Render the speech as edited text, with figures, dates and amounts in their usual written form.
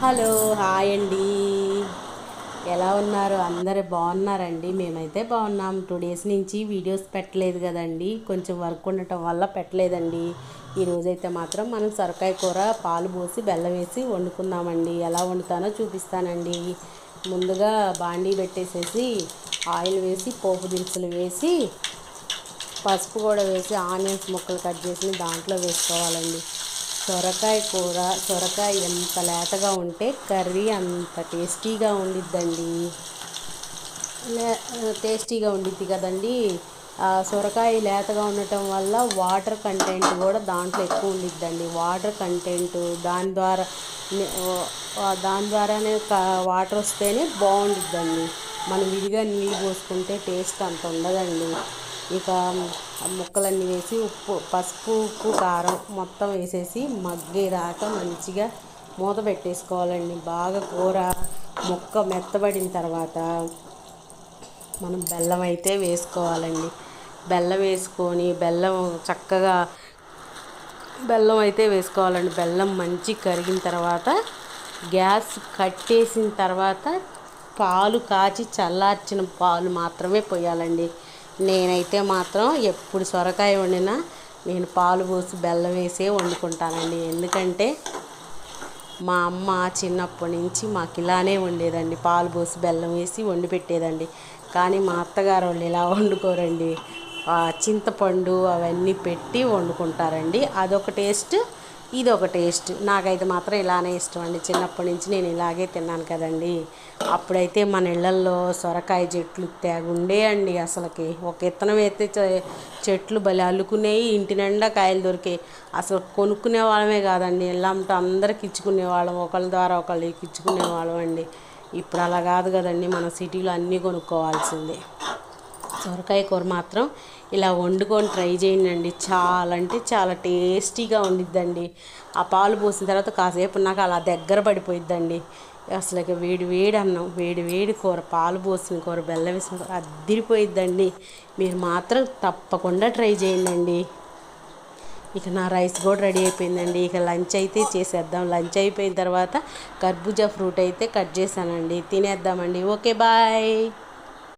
Hello, hi అండి. ఎలా ఉన్నారు? అందరు బాగున్నారండి? మేమైతే బాగున్నాం. 2 డేస్ నుంచి వీడియోస్ పెట్టలేదు కదండి, కొంచెం వర్క్ ఉండటం వల్ల పెట్టలేదండి. ఈరోజైతే మాత్రం మనం సొరకాయ కూర పాలు పోసి బెల్లం వేసి వండుకుందామండి. ఎలా వండుతానో చూపిస్తానండి. ముందుగా బాండీ పెట్టేసేసి ఆయిల్ వేసి పోపు దినుసులు వేసి పసుపు కూడా వేసి ఆనియన్స్ ముక్కలు కట్ చేసి దాంట్లో వేసుకోవాలండి. సొరకాయ కూర, సొరకాయ ఎంత లేతగా ఉంటే కర్రీ అంత టేస్టీగా ఉండిద్దండి. టేస్టీగా ఉండిద్ది కదండి. సొరకాయ లేతగా ఉండటం వల్ల వాటర్ కంటెంట్ కూడా దాంట్లో ఎక్కువ ఉండిద్దండి. వాటర్ కంటెంట్ దాని ద్వారానే వాటర్ వస్తేనే బాగుండిద్దండి. మనం విడిగా నీళ్ళు పోసుకుంటే టేస్ట్ అంత ఉండదండి. ఇక ముక్కలన్నీ వేసి పసుపు ఉప్పు కారం మొత్తం వేసేసి మగ్గేదాకా మంచిగా మూత పెట్టేసుకోవాలండి. బాగా కూర ముక్క మెత్తబడిన తర్వాత మనం బెల్లం అయితే వేసుకోవాలండి. బెల్లం వేసుకొని చక్కగా బెల్లం అయితే వేసుకోవాలండి. బెల్లం మంచి కరిగిన తర్వాత గ్యాస్ కట్టేసిన తర్వాత పాలు కాచి చల్లార్చిన పాలు మాత్రమే పోయాలండి. నేనైతే మాత్రం ఎప్పుడు సొరకాయ వండినా నేను పాలు పోసి బెల్లం వేసే వండుకుంటానండి. ఎందుకంటే మా అమ్మ చిన్నప్పటి నుంచి మాకు ఇలానే వండేదండి. పాలు పోసి బెల్లం వేసి వండి పెట్టేదండి. కానీ మా అత్తగారు వాళ్ళు ఇలా వండుకోరండి. చింతపండు అవన్నీ పెట్టి వండుకుంటారండి. అదొక టేస్ట్, ఇదొక టేస్ట్. నాకైతే మాత్రం ఇలానే ఇష్టం అండి. చిన్నప్పటి నుంచి నేను ఇలాగే తిన్నాను కదండి. అప్పుడైతే మన ఇళ్ళల్లో సొరకాయ చెట్లు తెగుండే అండి. అసలుకి ఒక విత్తనం అయితే చెట్లు భలే అల్లుకునేవి, ఇంటి నిండా కాయలు దొరికాయి. అసలు కొనుక్కునే వాళ్ళమే కాదండి, ఇళ్ళంతా అందరికి ఇచ్చుకునేవాళ్ళం, ఒకళ్ళ ద్వారా ఒకళ్ళు ఇచ్చుకునేవాళ్ళం అండి. ఇప్పుడు అలా కాదు కదండి, మన సిటీలో అన్నీ కొనుక్కోవాల్సిందే. సొరకాయ కూర మాత్రం ఇలా వండుకొని ట్రై చేయండి. చాలా అంటే చాలా టేస్టీగా ఉండిద్దండి. ఆ పాలు పోసిన తర్వాత కాసేపు నాకు అలా దగ్గర పడిపోయిద్దండి. అసలు వేడి వేడి అన్నం, వేడి వేడి కూర, పాలు పోసిన కూర, బెల్లం వేసిన కూర అద్దిరిపోయిద్దండి. మీరు మాత్రం తప్పకుండా ట్రై చేయండి. ఇక నా రైస్ కూడా రెడీ అయిపోయిందండి. ఇక లంచ్ అయితే చేసేద్దాం. లంచ్ అయిపోయిన తర్వాత కర్బూజా ఫ్రూట్ అయితే కట్ చేశానండి, తినేద్దామండి. Okay, bye.